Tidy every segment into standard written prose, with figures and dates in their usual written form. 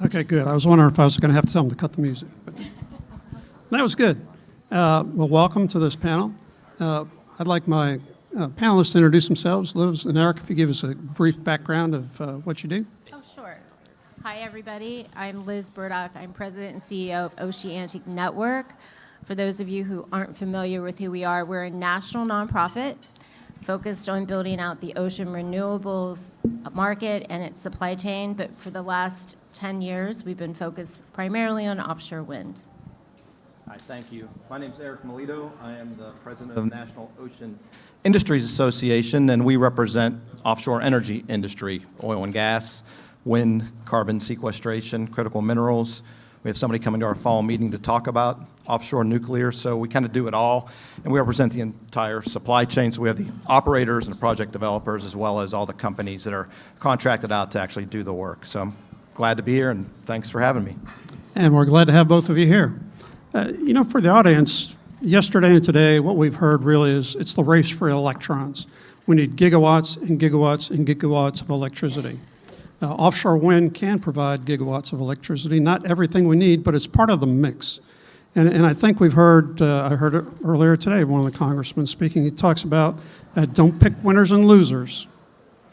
Okay, good. I was wondering if I was going to have to tell them to cut the music. But that was good. Well, welcome to this panel. I'd like my panelists to introduce themselves. Liz and Erik, if you give us a brief background of what you do. Oh, sure. Hi, everybody. I'm Liz Burdock. I'm president and CEO of Oceantic Network. For those of you who aren't familiar with who we are, we're a national nonprofit focused on building out the ocean renewables market and its supply chain. But for the last 10 years, we've been focused primarily on offshore wind. Hi, thank you. My name is Erik Milito. I am the president of the National Ocean Industries Association, and we represent offshore energy industry, oil and gas, wind, carbon sequestration, critical minerals. We have somebody coming to our fall meeting to talk about offshore nuclear, so we kind of do it all, and we represent the entire supply chain. So we have the operators and the project developers, as well as all the companies that are contracted out to actually do the work. So I'm glad to be here, and thanks for having me. And we're glad to have both of you here. For the audience, yesterday and today, what we've heard really is it's the race for electrons. We need gigawatts and gigawatts and gigawatts of electricity. Offshore wind can provide gigawatts of electricity, not everything we need, but it's part of the mix. And I think we've heard, I heard it earlier today, one of the congressmen speaking, he talks about don't pick winners and losers.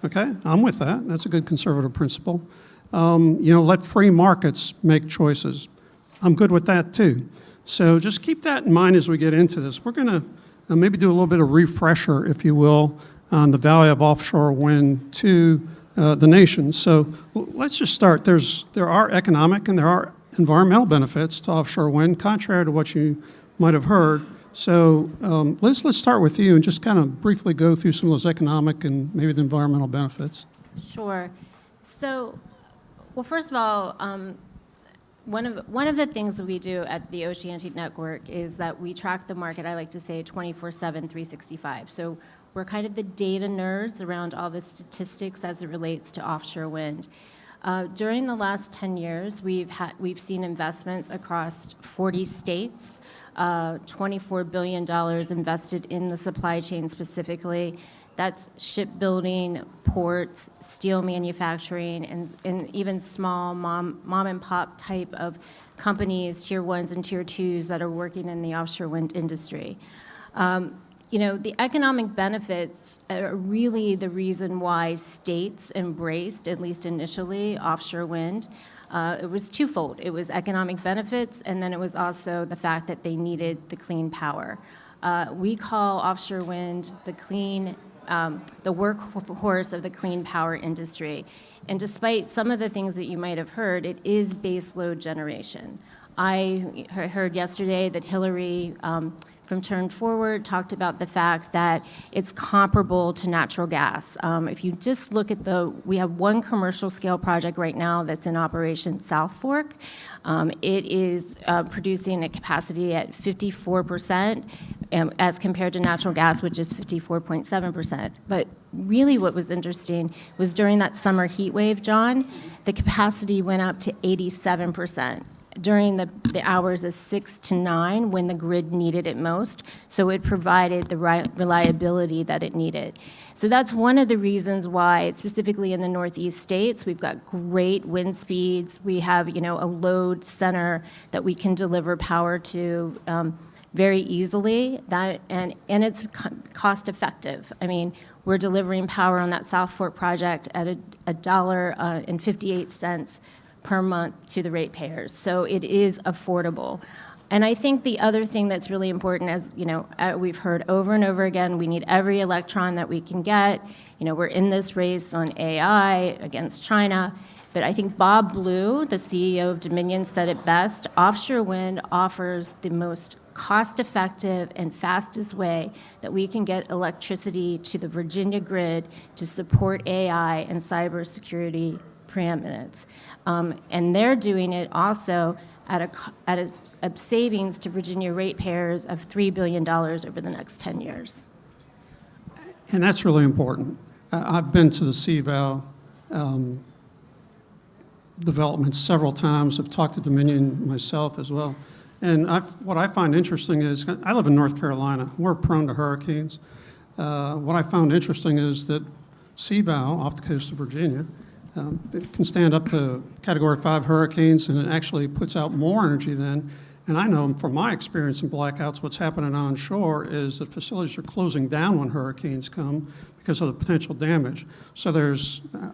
Okay, I'm with that. That's a good conservative principle. Let free markets make choices. I'm good with that too. So just keep that in mind as we get into this. We're going to maybe do a little bit of refresher, if you will, on the value of offshore wind to the nation. So let's just start. There are economic and there are environmental benefits to offshore wind, contrary to what you might have heard. So Liz, let's start with you and just kind of briefly go through some of those economic and maybe the environmental benefits. Sure. So, well, first of all, one of the things that we do at the Oceantic Network is that we track the market, I like to say 24/7, 365. So we're kind of the data nerds around all the statistics as it relates to offshore wind. During the last 10 years, we've seen investments across 40 states, $24 billion invested in the supply chain specifically. That's shipbuilding, ports, steel manufacturing, and even small mom and pop type of companies, tier ones and tier twos that are working in the offshore wind industry. The economic benefits are really the reason why states embraced, at least initially, offshore wind. It was twofold. It was economic benefits, and then it was also the fact that they needed the clean power. We call offshore wind the workhorse of the clean power industry. And despite some of the things that you might have heard, it is baseload generation. I heard yesterday that Hillary from Turn Forward talked about the fact that it's comparable to natural gas. If you just look at we have one commercial scale project right now that's in operation, South Fork. It is producing a capacity at 54% as compared to natural gas, which is 54.7%. But really what was interesting was during that summer heat wave, John, the capacity went up to 87%. During the hours of 6 to 9 when the grid needed it most, so it provided the reliability that it needed. So that's one of the reasons why, specifically in the Northeast states, we've got great wind speeds. We have, a load center that we can deliver power to very easily. And it's cost effective. I mean, we're delivering power on that South Fork project at $1.58 per month to the ratepayers. So it is affordable. And I think the other thing that's really important, as we've heard over and over again, we need every electron that we can get. We're in this race on AI against China. But I think Bob Blue, the CEO of Dominion, said it best. Offshore wind offers the most cost-effective and fastest way that we can get electricity to the Virginia grid to support AI and cybersecurity preeminence. And they're doing it also at a savings to Virginia ratepayers of $3 billion over the next 10 years. And that's really important. I've been to the CVOW development several times. I've talked to Dominion myself as well. And what I find interesting is, I live in North Carolina. We're prone to hurricanes. What I found interesting is that CVOW, off the coast of Virginia, It can stand up to Category 5 hurricanes, and it actually puts out more energy then. And I know from my experience in blackouts, what's happening onshore is that facilities are closing down when hurricanes come because of the potential damage. So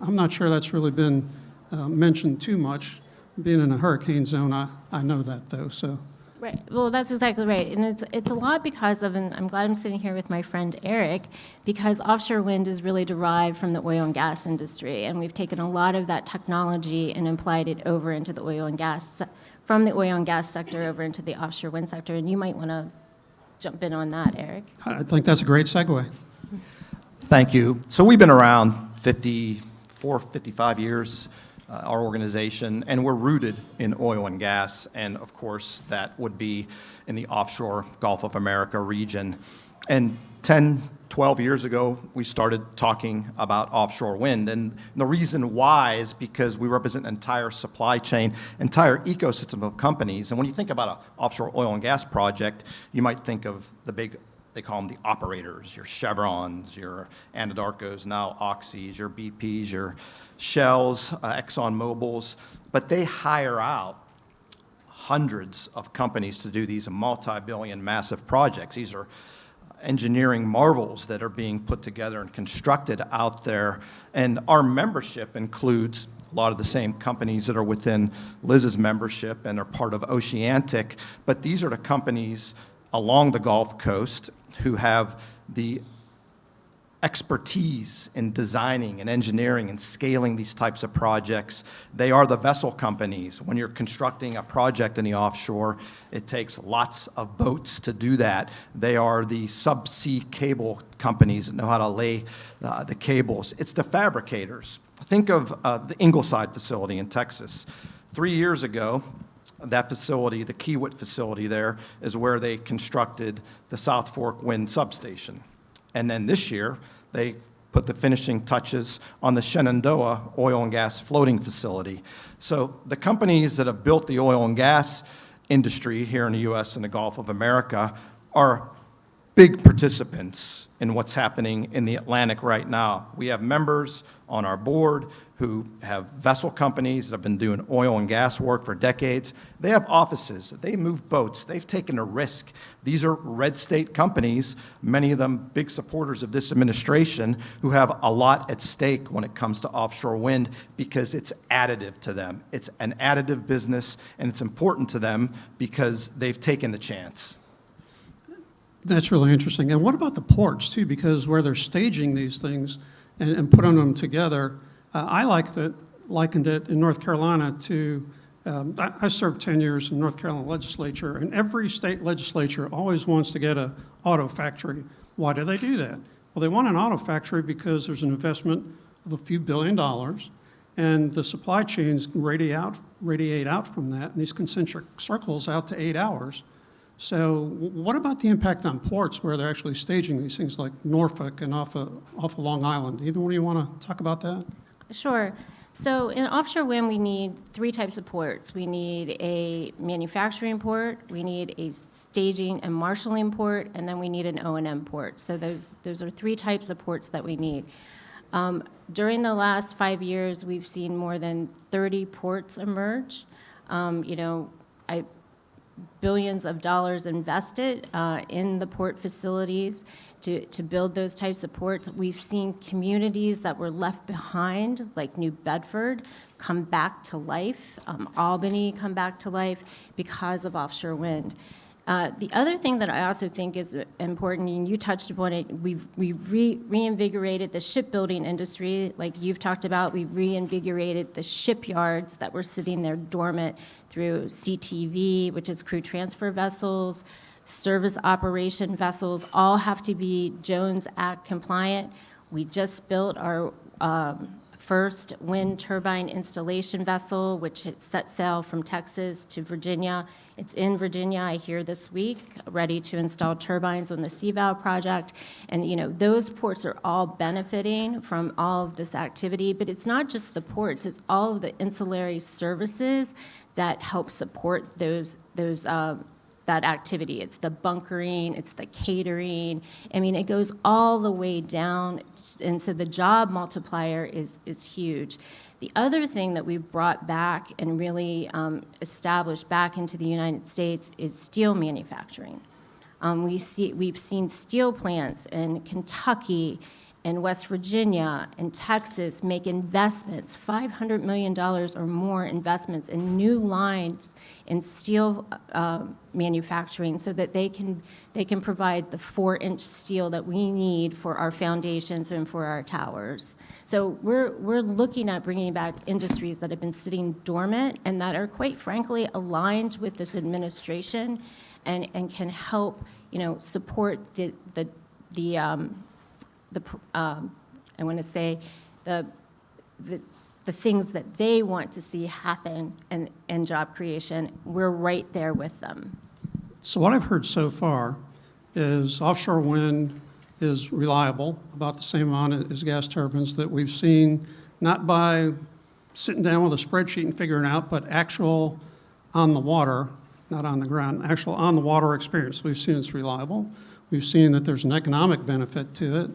I'm not sure that's really been mentioned too much. Being in a hurricane zone, I know that though, so. Right. Well, that's exactly right. And it's a lot because of, and I'm glad I'm sitting here with my friend Erik, because offshore wind is really derived from the oil and gas industry. And we've taken a lot of that technology and applied it over into the oil and gas, from the oil and gas sector over into the offshore wind sector. And you might want to jump in on that, Erik. I think that's a great segue. Thank you. So we've been around 54, 55 years, our organization, and we're rooted in oil and gas, and of course that would be in the offshore Gulf of America region. And 10, 12 years ago, we started talking about offshore wind, and the reason why is because we represent an entire supply chain, entire ecosystem of companies. And when you think about an offshore oil and gas project, you might think of the big, they call them the operators, your Chevrons, your Anadarkos, now Oxys, your BPs, your Shells, Exxon Mobils, but they hire out hundreds of companies to do these multi-billion massive projects. These are engineering marvels that are being put together and constructed out there. And our membership includes a lot of the same companies that are within Liz's membership and are part of Oceantic, but these are the companies along the Gulf Coast who have the expertise in designing and engineering and scaling these types of projects. They are the vessel companies. When you're constructing a project in the offshore, it takes lots of boats to do that. They are the subsea cable companies that know how to lay the cables. It's the fabricators. Think of the Ingleside facility in Texas. 3 years ago, that facility, the Kiewit facility there, is where they constructed the South Fork Wind substation. And then this year, they put the finishing touches on the Shenandoah oil and gas floating facility. So the companies that have built the oil and gas industry here in the U.S. and the Gulf of America are big participants in what's happening in the Atlantic right now. We have members on our board who have vessel companies that have been doing oil and gas work for decades. They have offices. They move boats. They've taken a risk. These are red state companies, many of them big supporters of this administration, who have a lot at stake when it comes to offshore wind because it's additive to them. It's an additive business, and it's important to them because they've taken the chance. That's really interesting. And what about the ports, too? Because where they're staging these things and putting them together, I likened it in North Carolina to, I served 10 years in North Carolina legislature, and every state legislature always wants to get an auto factory. Why do they do that? Well, they want an auto factory because there's an investment of a few $1 billion, and the supply chains radiate out from that, and these concentric circles out to 8 hours. So what about the impact on ports where they're actually staging these things like Norfolk and off of Long Island? Either one of you want to talk about that? Sure. So in offshore wind, we need 3 types of ports. We need a manufacturing port, we need a staging and marshalling port, and then we need an O&M port. So those are 3 types of ports that we need. During the last 5 years, we've seen more than 30 ports emerge. Billions of dollars invested in the port facilities to build those types of ports. We've seen communities that were left behind, like New Bedford, come back to life, Albany come back to life because of offshore wind. The other thing that I also think is important, and you touched upon it, we've reinvigorated the shipbuilding industry, like you've talked about. We've reinvigorated the shipyards that were sitting there dormant through CTV, which is crew transfer vessels, service operation vessels, all have to be Jones Act compliant. We just built our first wind turbine installation vessel, which set sail from Texas to Virginia. It's in Virginia, I hear, this week, ready to install turbines on the CVOW project. And those ports are all benefiting from all of this activity, but it's not just the ports, it's all of the ancillary services that help support those that activity. It's the bunkering, it's the catering. I mean, it goes all the way down, and so the job multiplier is huge. The other thing that we've brought back and really established back into the United States is steel manufacturing. We've seen steel plants in Kentucky and West Virginia and Texas make investments, $500 million or more investments in new lines in steel manufacturing so that they can provide the 4-inch steel that we need for our foundations and for our towers. So we're looking at bringing back industries that have been sitting dormant and that are, quite frankly, aligned with this administration and can help, support I want to say the things that they want to see happen in job creation. We're right there with them. So what I've heard so far is offshore wind is reliable, about the same amount as gas turbines, that we've seen not by sitting down with a spreadsheet and figuring it out, but actual on the water, not on the ground, actual on the water experience. We've seen it's reliable. We've seen that there's an economic benefit to it.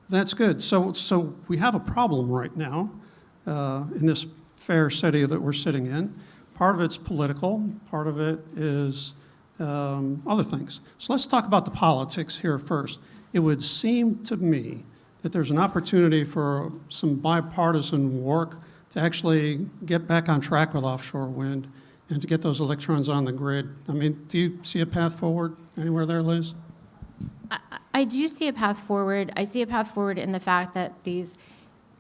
That's good. So we have a problem right now in this fair city that we're sitting in. Part of it's political. Part of it is other things. So let's talk about the politics here first. It would seem to me that there's an opportunity for some bipartisan work to actually get back on track with offshore wind and to get those electrons on the grid. I mean, do you see a path forward anywhere there, Liz? I do see a path forward. I see a path forward in the fact that these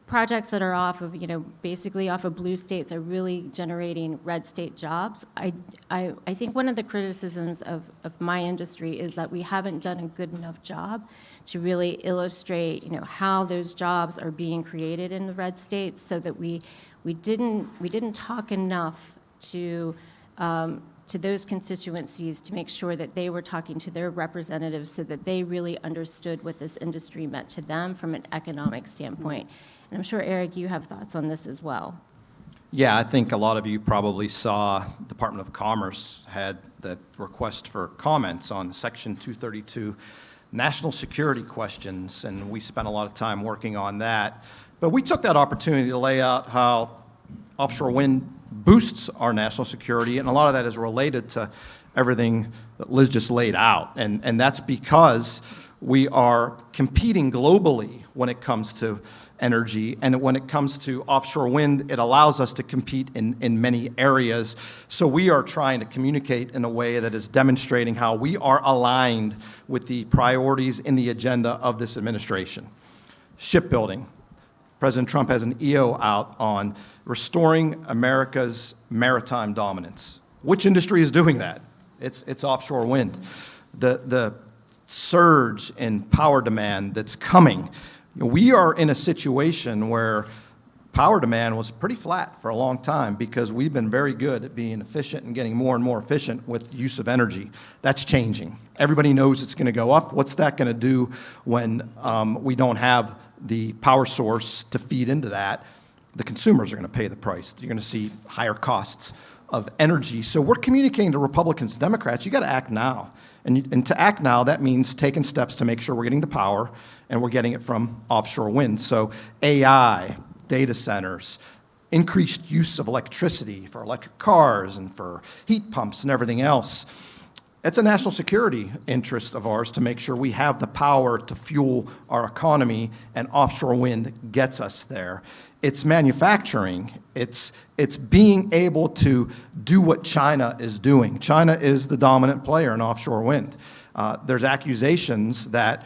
projects that are off of, basically off of blue states are really generating red state jobs. I think one of the criticisms of my industry is that we haven't done a good enough job to really illustrate, how those jobs are being created in the red states, so that we didn't talk enough to those constituencies to make sure that they were talking to their representatives so that they really understood what this industry meant to them from an economic standpoint. And I'm sure, Erik, you have thoughts on this as well. Yeah, I think a lot of you probably saw Department of Commerce had the request for comments on Section 232 national security questions, and we spent a lot of time working on that. But we took that opportunity to lay out how offshore wind boosts our national security, and a lot of that is related to everything that Liz just laid out. And that's because we are competing globally when it comes to energy, and when it comes to offshore wind, it allows us to compete in many areas. So we are trying to communicate in a way that is demonstrating how we are aligned with the priorities in the agenda of this administration. Shipbuilding. President Trump has an EO out on restoring America's maritime dominance. Which industry is doing that? It's offshore wind. The surge in power demand that's coming. We are in a situation where power demand was pretty flat for a long time because we've been very good at being efficient and getting more and more efficient with use of energy. That's changing. Everybody knows it's going to go up. What's that going to do when we don't have the power source to feed into that? The consumers are going to pay the price. You're going to see higher costs of energy. So we're communicating to Republicans and Democrats, you got to act now. And to act now, that means taking steps to make sure we're getting the power and we're getting it from offshore wind. So AI, data centers, increased use of electricity for electric cars and for heat pumps and everything else. It's a national security interest of ours to make sure we have the power to fuel our economy, and offshore wind gets us there. It's manufacturing. It's being able to do what China is doing. China is the dominant player in offshore wind. There's accusations that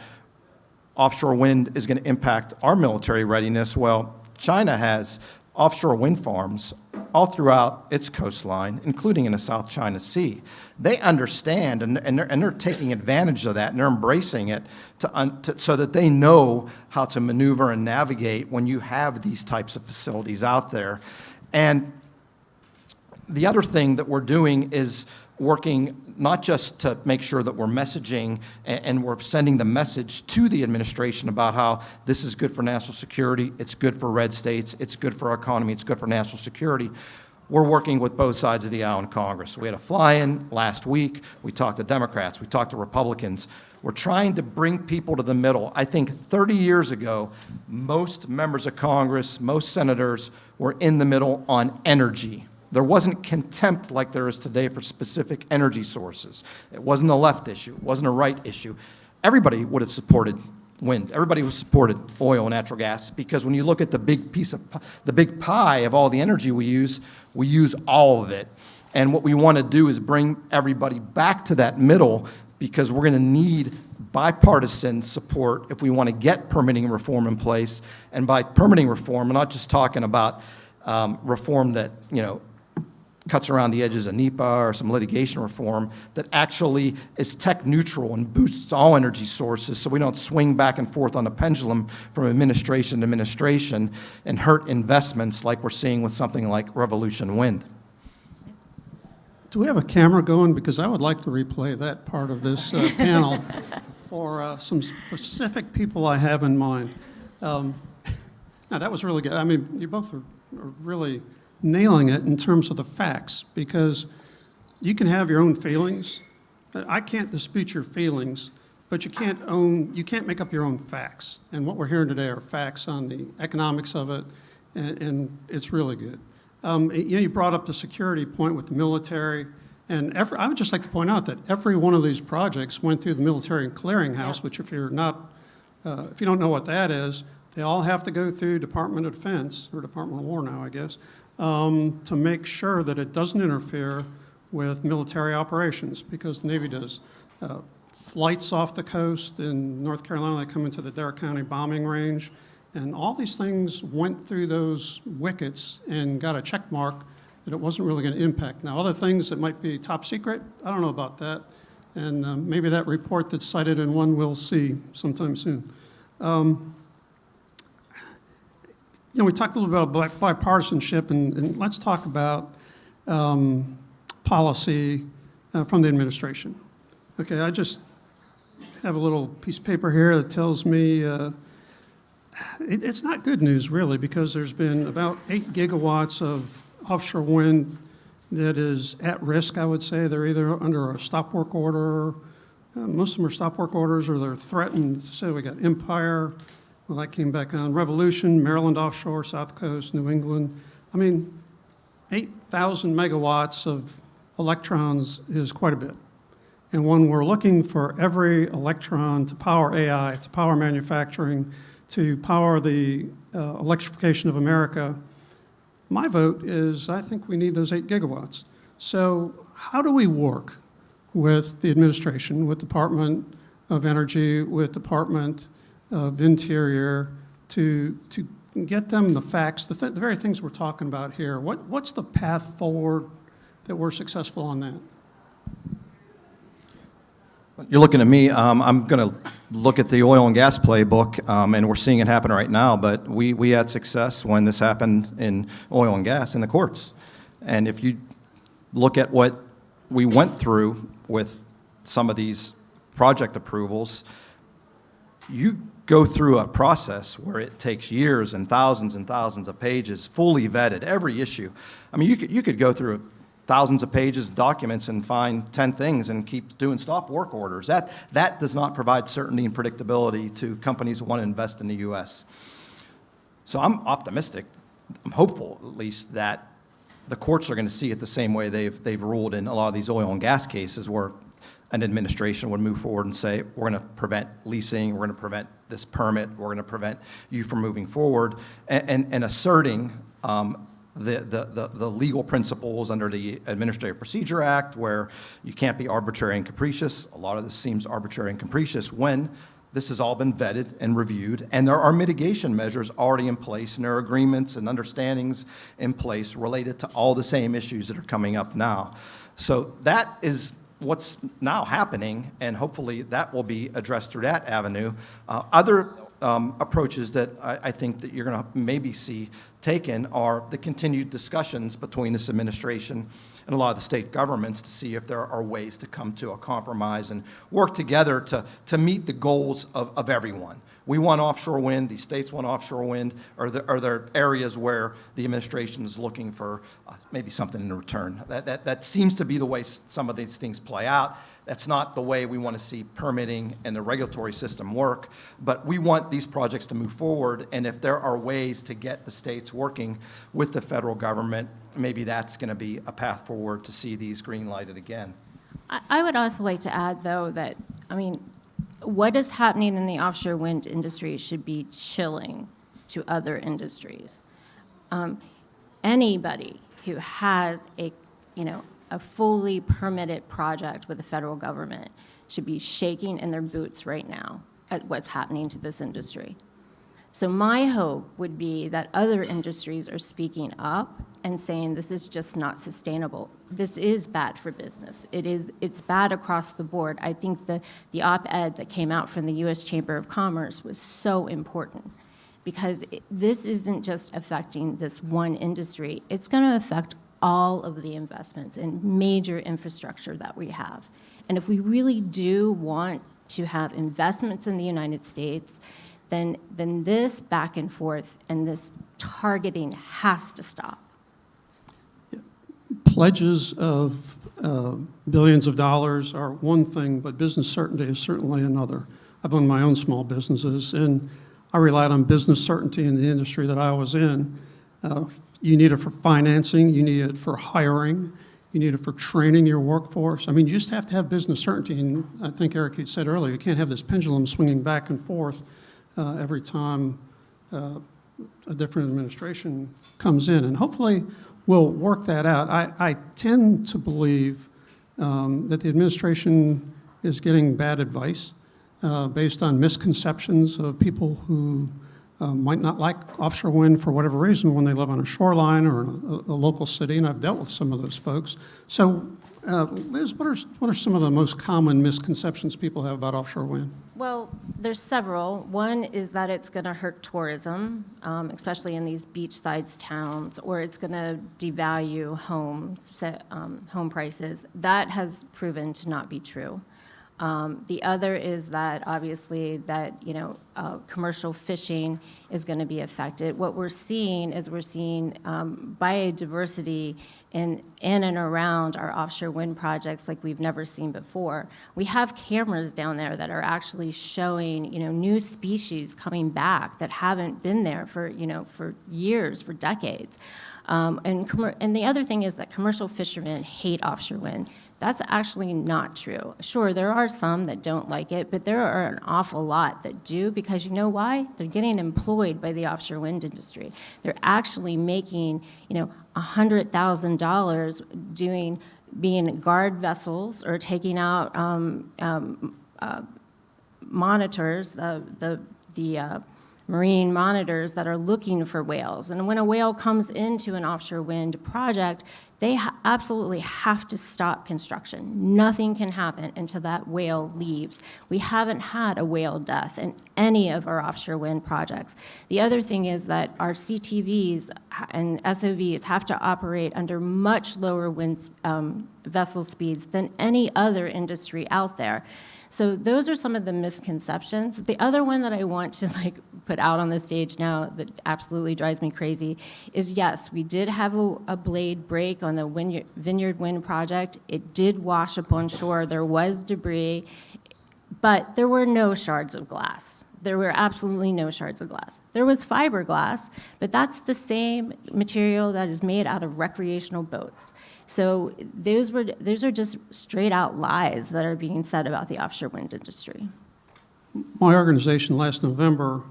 offshore wind is going to impact our military readiness. Well, China has offshore wind farms all throughout its coastline, including in the South China Sea. They understand, and they're taking advantage of that, and they're embracing it so that they know how to maneuver and navigate when you have these types of facilities out there. And the other thing that we're doing is working not just to make sure that we're messaging and we're sending the message to the administration about how this is good for national security, it's good for red states, it's good for our economy, it's good for national security. we're working with both sides of the aisle in Congress. We had a fly-in last week. We talked to Democrats. We talked to Republicans. We're trying to bring people to the middle. I think 30 years ago, most members of Congress, most senators were in the middle on energy. There wasn't contempt like there is today for specific energy sources. It wasn't a left issue. It wasn't a right issue. Everybody would have supported wind. Everybody would have supported oil and natural gas, because when you look at the big pie of all the energy we use all of it. And what we want to do is bring everybody back to that middle, because we're going to need bipartisan support if we want to get permitting reform in place. And by permitting reform, I'm not just talking about reform that, cuts around the edges of NEPA or some litigation reform, that actually is tech neutral and boosts all energy sources, so we don't swing back and forth on the pendulum from administration to administration and hurt investments like we're seeing with something like Revolution Wind. Do we have a camera going? Because I would like to replay that part of this panel for some specific people I have in mind. Now, that was really good. I mean, you both are really nailing it in terms of the facts, because you can have your own feelings. I can't dispute your feelings, but you can't make up your own facts. And what we're hearing today are facts on the economics of it, and it's really good. You brought up the security point with the military, and I would just like to point out that every one of these projects went through the military clearinghouse, which if you don't know what that is, they all have to go through Department of Defense, or Department of War now, I guess, to make sure that it doesn't interfere with military operations, because the Navy does flights off the coast in North Carolina. They come into the Dare County bombing range, and all these things went through those wickets and got a check mark that it wasn't really going to impact. Now, other things that might be top secret, I don't know about that, and maybe that report that's cited in one we'll see sometime soon. We talked a little bit about bipartisanship, and let's talk about policy from the administration. Okay, I just have a little piece of paper here that tells me it's not good news, really, because there's been about 8 gigawatts of offshore wind that is at risk, I would say. They're either under a stop work order, most of them are stop work orders, or they're threatened. So we got Empire. Well, that came back on. Revolution, Maryland offshore, South Coast, New England. I mean, 8,000 megawatts of electrons is quite a bit. And when we're looking for every electron to power AI, to power manufacturing, to power the electrification of America, my vote is I think we need those 8 gigawatts. So how do we work with the administration, with Department of Energy, with Department of Interior to get them the facts, the very things we're talking about here? What's the path forward that we're successful on that? You're looking at me. I'm going to look at the oil and gas playbook, and we're seeing it happen right now, but we had success when this happened in oil and gas in the courts. And if you look at what we went through with some of these project approvals, you go through a process where it takes years and thousands of pages, fully vetted, every issue. I mean, you could go through thousands of pages of documents and find 10 things and keep doing stop work orders. That does not provide certainty and predictability to companies who want to invest in the U.S. So I'm optimistic, I'm hopeful at least, that the courts are going to see it the same way they've ruled in a lot of these oil and gas cases, where an administration would move forward and say, we're going to prevent leasing, we're going to prevent this permit, we're going to prevent you from moving forward, and asserting the legal principles under the Administrative Procedure Act, where you can't be arbitrary and capricious. A lot of this seems arbitrary and capricious when this has all been vetted and reviewed, and there are mitigation measures already in place, and there are agreements and understandings in place related to all the same issues that are coming up now. So that is what's now happening, and hopefully that will be addressed through that avenue. Other approaches that I think that you're going to maybe see taken are the continued discussions between this administration and a lot of the state governments to see if there are ways to come to a compromise and work together to meet the goals of everyone. We want offshore wind, the states want offshore wind. Are there areas where the administration is looking for maybe something in return? That seems to be the way some of these things play out. That's not the way we want to see permitting and the regulatory system work, but we want these projects to move forward, and if there are ways to get the states working with the federal government, maybe that's going to be a path forward to see these green lighted again. I would also like to add, though, that, I mean, what is happening in the offshore wind industry should be chilling to other industries. Anybody who has a fully permitted project with the federal government should be shaking in their boots right now at what's happening to this industry. So my hope would be that other industries are speaking up and saying this is just not sustainable. This is bad for business. It's bad across the board. I think the op-ed that came out from the U.S. Chamber of Commerce was so important because this isn't just affecting this one industry. It's going to affect all of the investments and major infrastructure that we have. And if we really do want to have investments in the United States, then this back and forth and this targeting has to stop. Pledges of billions of dollars are one thing, but business certainty is certainly another. I've owned my own small businesses, and I relied on business certainty in the industry that I was in. You need it for financing, you need it for hiring, you need it for training your workforce. I mean, you just have to have business certainty, and I think Erik had said earlier, you can't have this pendulum swinging back and forth every time a different administration comes in, and hopefully we'll work that out. I tend to believe that the administration is getting bad advice based on misconceptions of people who might not like offshore wind for whatever reason when they live on a shoreline or a local city, and I've dealt with some of those folks. So, Liz, what are some of the most common misconceptions people have about offshore wind? Well, there's several. One is that it's going to hurt tourism, especially in these beachside towns, or it's going to devalue homes, home prices. That has proven to not be true. The other is that obviously that commercial fishing is going to be affected. What we're seeing is biodiversity in and around our offshore wind projects like we've never seen before. We have cameras down there that are actually showing new species coming back that haven't been there for years, for decades. And the other thing is that commercial fishermen hate offshore wind. That's actually not true. Sure, there are some that don't like it, but there are an awful lot that do, because you know why? They're getting employed by the offshore wind industry. They're actually making, $100,000 being guard vessels or taking out monitors, the marine monitors that are looking for whales. And when a whale comes into an offshore wind project, they absolutely have to stop construction. Nothing can happen until that whale leaves. We haven't had a whale death in any of our offshore wind projects. The other thing is that our CTVs and SOVs have to operate under much lower wind vessel speeds than any other industry out there. So those are some of the misconceptions. The other one that I want to put out on the stage now that absolutely drives me crazy is, yes, we did have a blade break on the Vineyard Wind project. It did wash up on shore. There was debris, but there were no shards of glass. There were absolutely no shards of glass. There was fiberglass, but that's the same material that is made out of recreational boats. So those are just straight out lies that are being said about the offshore wind industry. My organization last November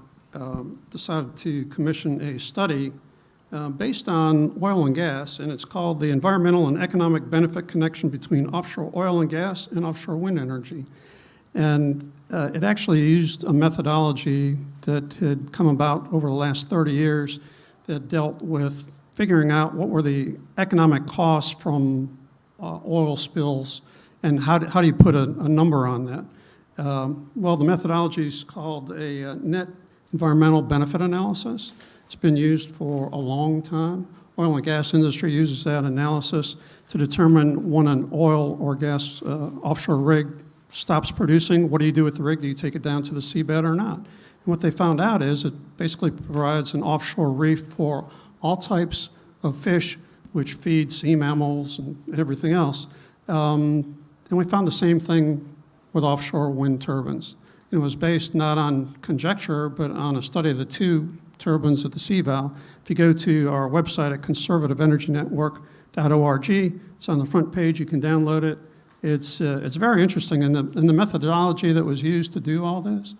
decided to commission a study based on oil and gas, and it's called the Environmental and Economic Benefit Connection Between Offshore Oil and Gas and Offshore Wind Energy. And it actually used a methodology that had come about over the last 30 years that dealt with figuring out what were the economic costs from oil spills and how do you put a number on that. Well, the methodology is called a net environmental benefit analysis. It's been used for a long time. Oil and gas industry uses that analysis to determine when an oil or gas offshore rig stops producing. What do you do with the rig? Do you take it down to the seabed or not? And what they found out is it basically provides an offshore reef for all types of fish, which feed sea mammals and everything else. And we found the same thing with offshore wind turbines. It was based not on conjecture, but on a study of the two turbines at the sea valve. If you go to our website at conservativeenergynetwork.org, it's on the front page. You can download it. It's very interesting, and the methodology that was used to do all this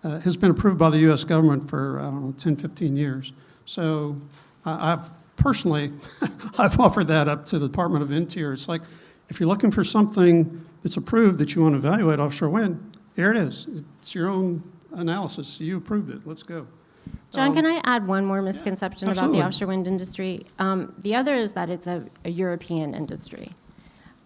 has been approved by the U.S. government for, 10, 15 years. So I've personally, I've offered that up to the Department of Interior. It's like, if you're looking for something that's approved that you want to evaluate offshore wind, here it is. It's your own analysis. You approved it. Let's go. John, can I add one more misconception about absolutely. the offshore wind industry? The other is that it's a European industry.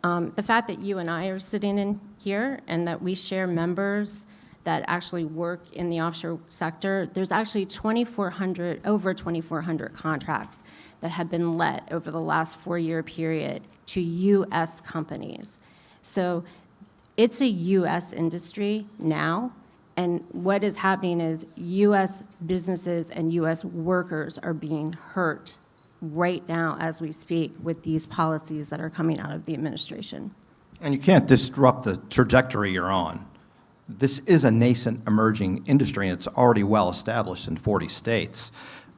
The fact that you and I are sitting in here and that we share members that actually work in the offshore sector, there's actually over 2,400 contracts that have been let over the last 4-year period to U.S. companies. So it's a U.S. industry now, and what is happening is U.S. businesses and U.S. workers are being hurt right now as we speak with these policies that are coming out of the administration. And you can't disrupt the trajectory you're on. This is a nascent emerging industry, and it's already well established in 40 states.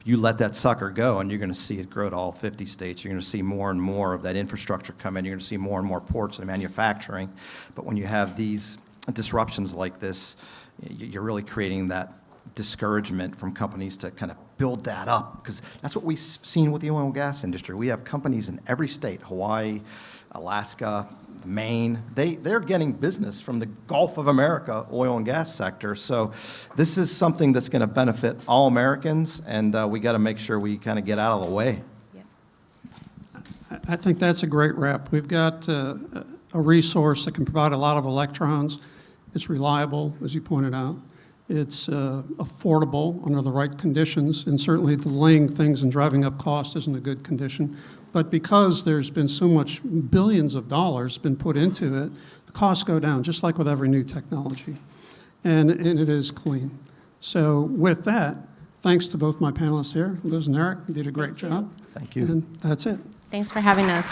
You let that sucker go, and you're going to see it grow to all 50 states. You're going to see more and more of that infrastructure come in. You're going to see more and more ports and manufacturing. But when you have these disruptions like this, you're really creating that discouragement from companies to kind of build that up, because that's what we've seen with the oil and gas industry. We have companies in every state, Hawaii, Alaska, Maine. They're getting business from the Gulf of America oil and gas sector. So this is something that's going to benefit all Americans, and we got to make sure we kind of get out of the way. Yeah. I think that's a great wrap. We've got a resource that can provide a lot of electrons. It's reliable, as you pointed out. It's affordable under the right conditions, and certainly delaying things and driving up cost isn't a good condition. But because there's been so much billions of dollars been put into it, the costs go down, just like with every new technology. And it is clean. So with that, thanks to both my panelists here, Liz and Erik, you did a great job. Thank you. And that's it. Thanks for having us.